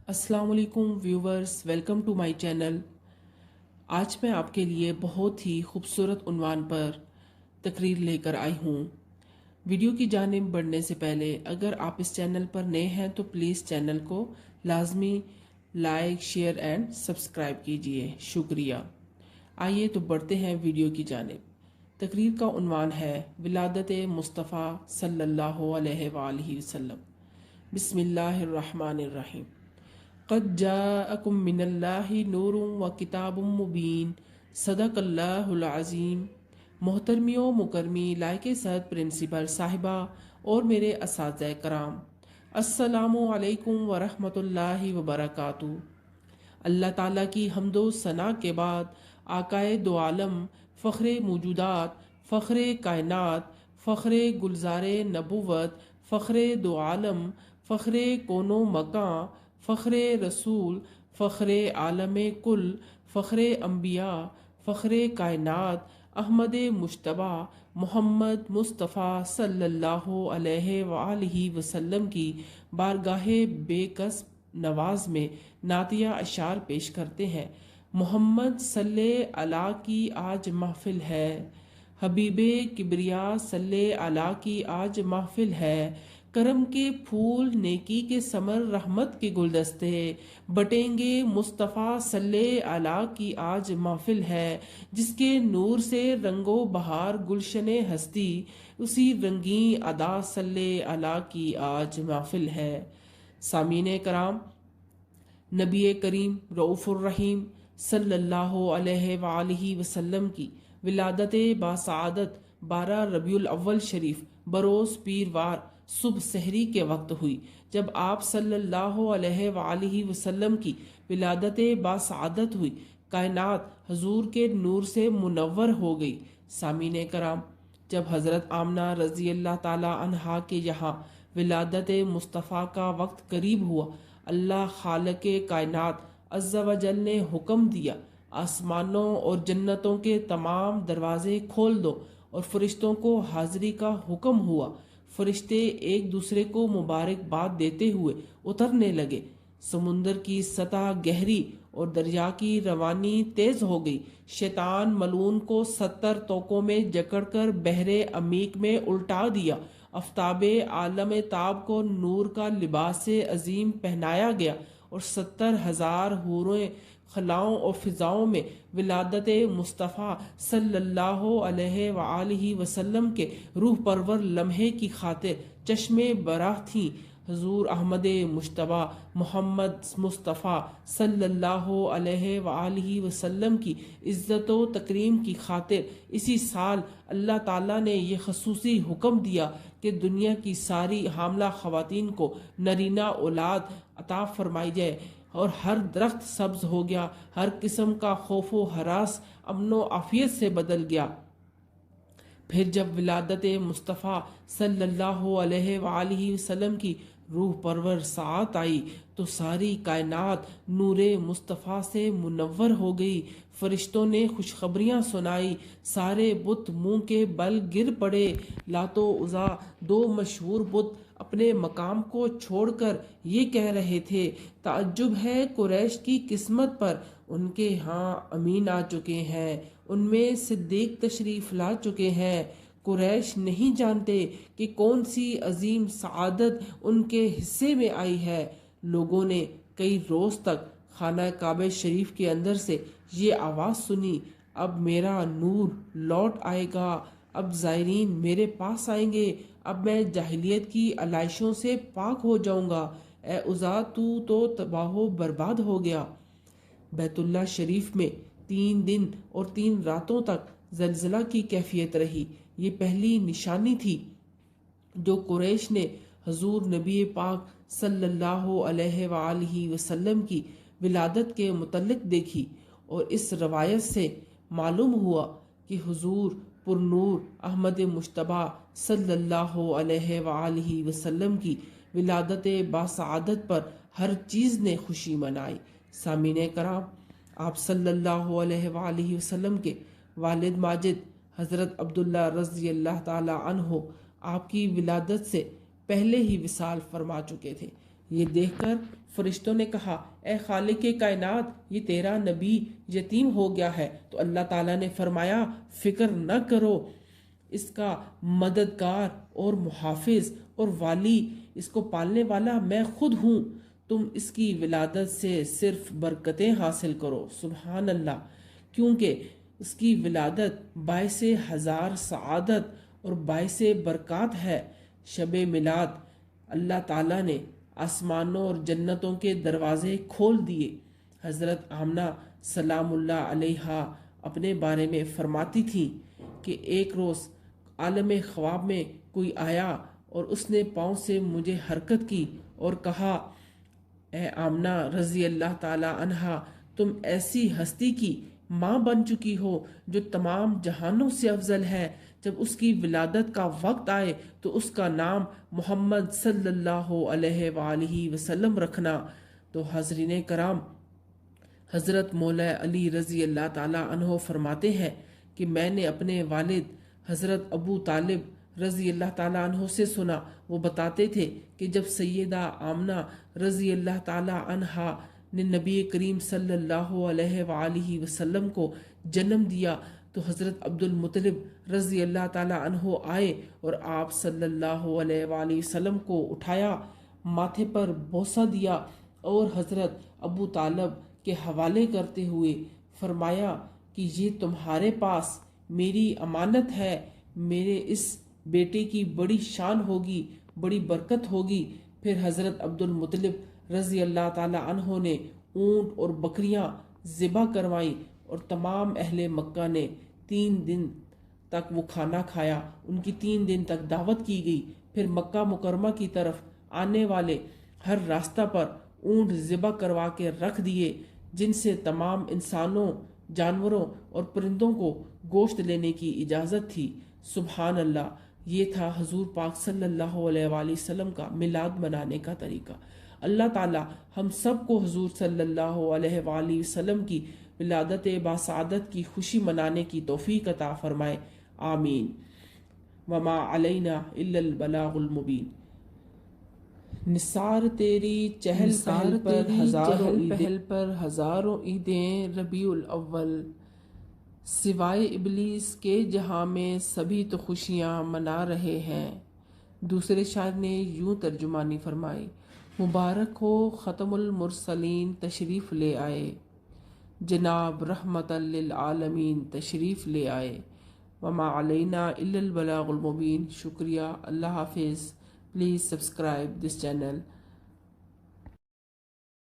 अस्सलाम वालेकुम viewers, welcome to my channel. आज मैं आपके लिए बहुत ही खूबसूरत उन्वान पर तकरीर लेकर आई हूँ। वीडियो की जानिब बढ़ने से पहले अगर आप इस चैनल पर नए हैं तो प्लीज़ चैनल को लाजमी लाइक, शेयर एंड सब्सक्राइब कीजिए। शुक्रिया। आइए तो बढ़ते हैं वीडियो की जानिब। तकरीर का उन्वान है विलादत मुस्तफ़ा सल्लल्लाहु अलैहि वसल्लम। बिस्मिल्लाहिर्रहमानिर्रहीम। क़द जाअकुम मिनल्लाहि नूरुम व किताबुम मुबीन। सदक़ल्लाहुल अज़ीम। मोहतरमियों मुकरमी लायके सद प्रिंसिपल साहिबा और मेरे असातिज़े कराम, अस्सलामु अलैकुम व रहमतुल्लाहि व बरकातुहू। अल्लाह ताला की हम्दो सना के बाद आकाए दो आलम, फ़ख्रे मौजूदात, फ़ख्रे कायनात, फ़ख्रे गुलज़ारे नबुवत, फ़ख्रे दो आलम, फ़ख्रे कोनो मकां, फ़ख्रे रसूल, फ़ख्रे आलम कुल, फ़ख्रे अम्बिया, फ़ख्रे कायनात, अहमद मुश्तबा मोहम्मद मुस्तफ़ा सल्लल्लाहु अलैहि वसल्लम की बारगाहे बेकस नवाज में नातिया अशार पेश करते हैं। मोहम्मद सल्ले अला की आज महफिल है, हबीबे किबरिया सल्ले अला की आज महफिल है। करम के फूल, नेकी के समर, रहमत के गुलदस्ते बटेंगे, मुस्तफ़ा सल्ले अला की आज महफिल है। जिसके नूर से रंगो बहार गुलशने हस्ती, उसी रंगी अदा सल्ले अला की आज महफिल है। सामीने कराम, नबी करीम रऊफ़ुर रहीम सल्लल्लाहु अलैहि वसल्लम की विलादत बासआदत 12 रबीउल अव्वल शरीफ बरोज़ पीरवार सुबह सहरी के वक्त हुई, जब आप सल्लल्लाहु अलैहि वसल्लम की विलादत बासआदत हुई। कायनात हजूर के नूर से मुनव्वर हो गई। सामीने कराम, जब हज़रत आमना रज़ी अल्लाह ताला अन्हा के यहाँ विलादत मुस्तफ़ा का वक्त करीब हुआ, अल्लाह खालिक़े कायनात अज़्ज़ा व जल ने हुक्म दिया, आसमानों और जन्नतों के तमाम दरवाजे खोल दो, और फरिश्तों को हाजिरी का हुक्म हुआ। फरिश्ते एक दूसरे को मुबारकबाद देते हुए उतरने लगे। समुंदर की सतह गहरी और दरिया की रवानी तेज हो गई। शैतान मलून को 70 तोकों में जकड़कर बहरे अमीक में उल्टा दिया। आफ्ताबे आलम ताब को नूर का लिबास अजीम पहनाया गया, और 70,000 हूरें खलाओं और फिजाओं में विलादत मुस्तफ़ा सल्लल्लाहु अलैहि वसल्लम के रूह परवर लम्हे की खातिर चश्मे बराह थीं। हजूर अहमद मुश्तबा मोहम्मद मुस्तफ़ा सल्लल्लाहु अलैहि वसल्लम की इज़्ज़त व तकरीम की खातिर इसी साल अल्लाह ताला ने यह खसूसी हुक्म दिया कि दुनिया की सारी हामला ख़वातीन को नरीना औलाद अता फरमाई जाए, और हर दरख्त सब्ज हो गया, हर किस्म का खौफ व हरास अमनो आफियत से बदल गया। फिर जब विलादत मुस्तफ़ा सल्लल्लाहु अलैहि वसल्लम की रूह परवर सात आई, तो सारी कायनात नूरे मुस्तफ़ा से मुनव्वर हो गई। फरिश्तों ने खुशखबरियाँ सुनाई, सारे बुत मुंह के बल गिर पड़े। लातो उज़ा, दो मशहूर बुत, अपने मकाम को छोड़कर ये कह रहे थे, ताज्जुब है कुरैश की किस्मत पर, उनके यहाँ अमीन आ चुके हैं, उनमें सिद्दीक तशरीफ ला चुके हैं। कुरैश नहीं जानते कि कौन सी अजीम सआदत उनके हिस्से में आई है। लोगों ने कई रोज तक खाना काबे शरीफ के अंदर से ये आवाज़ सुनी, अब मेरा नूर लौट आएगा, अब ज़ायरीन मेरे पास आएंगे, अब मैं जाहिलियत की अलाइशों से पाक हो जाऊंगा। ए उज़ा, तू तो तबाहो बर्बाद हो गया। बैतुल्ला शरीफ में 3 दिन और 3 रातों तक जलजला की कैफियत रही। ये पहली निशानी थी जो कुरैश ने हजूर नबी पाक सल्लल्लाहु अलैहि वसल्लम की विलादत के मुतल्लिक देखी, और इस रवायत से मालूम हुआ कि हुजूर पुरनूर अहमद मुश्तबा सल्लल्लाहु अलैहि वसल्लम की विलादत बासआदत पर हर चीज़ ने खुशी मनाई। सामीने कराम, आप सल्लल्लाहु अलैहि वसल्लम के वालिद माजिद हज़रत अब्दुल्ला रज़ी अल्लाह ताला अन्हो आपकी विलादत से पहले ही विसाल फरमा चुके थे। یہ دیکھ کر فرشتوں نے کہا اے خالق کائنات یہ تیرا نبی یتیم ہو گیا ہے، تو اللہ تعالیٰ نے فرمایا فکر نہ کرو، اس کا مددگار اور محافظ اور والی، اس کو پالنے والا میں خود ہوں، تم اس کی ولادت سے صرف برکتیں حاصل کرو۔ سبحان اللہ، کیونکہ اس کی ولادت باعث ہزار سعادت اور باعث برکات ہے۔ شب میلاد اللہ تعالیٰ نے آسمانوں اور جنتوں کے دروازے کھول دیے۔ حضرت آمنہ سلام اللہ علیہا اپنے بارے میں فرماتی تھی کہ ایک روز عالم خواب میں کوئی آیا اور اس نے پاؤں سے مجھے حرکت کی اور کہا اے آمنہ رضی اللہ تعالی عنہا، تم ایسی ہستی کی ماں بن چکی ہو جو تمام جہانوں سے افضل ہے، جب اس کی ولادت کا وقت آئے تو اس کا نام محمد صلی اللہ علیہ وآلہ وسلم رکھنا۔ تو حاضرین کرام، حضرت مولا علی رضی اللہ تعالیٰ عنہ فرماتے ہیں کہ میں نے اپنے والد حضرت ابو طالب رضی اللہ تعالیٰ عنہ سے سنا، وہ بتاتے تھے کہ جب سیدہ آمنہ رضی اللہ تعالیٰ عنہا نے نبی کریم صلی اللہ علیہ وآلہ وسلم کو جنم دیا تو حضرت عبد المطلب رضی اللہ تعالیٰ عنہ آئے اور آپ صلی اللہ علیہ وآلہ وسلم کو اٹھایا، ماتھے پر بوسہ دیا اور حضرت ابو طالب کے حوالے کرتے ہوئے فرمایا کہ یہ تمہارے پاس میری امانت ہے، میرے اس بیٹے کی بڑی شان ہوگی، بڑی برکت ہوگی۔ پھر حضرت عبد المطلب رضی اللہ تعالی عنہ نے اونٹ اور بکریاں ذبح کروائیں اور تمام اہل مکہ نے 3 دن تک وہ کھانا کھایا، ان کی 3 دن تک دعوت کی گئی۔ پھر مکہ مکرمہ کی طرف آنے والے ہر راستہ پر اونٹ ذبح کروا کے رکھ دیے، جن سے تمام انسانوں، جانوروں اور پرندوں کو گوشت لینے کی اجازت تھی۔ سبحان اللہ، یہ تھا حضور پاک صلی اللہ علیہ وآلہ وسلم کا میلاد منانے کا طریقہ۔ اللہ تعالی ہم سب کو حضور صلی اللہ علیہ وآلہ وسلم کی ولادت باسعادت کی خوشی منانے کی توفیق عطا فرمائے، آمین۔ وما علینا الا البلاغ المبین۔ نثار تیری چہل پہل پر ہزاروں عیدیں ربیع الاول، سوائے ابلیس کے جہاں میں سبھی تو خوشیاں منا رہے ہیں۔ دوسرے شاعر نے یوں ترجمانی فرمائی، مبارک ہو ختم المرسلین تشریف لے آئے، جناب رحمت للعالمین تشریف لے آئے۔ وما علینا الا البلاغ المبین۔ شکریہ، اللہ حافظ۔ Please subscribe this channel.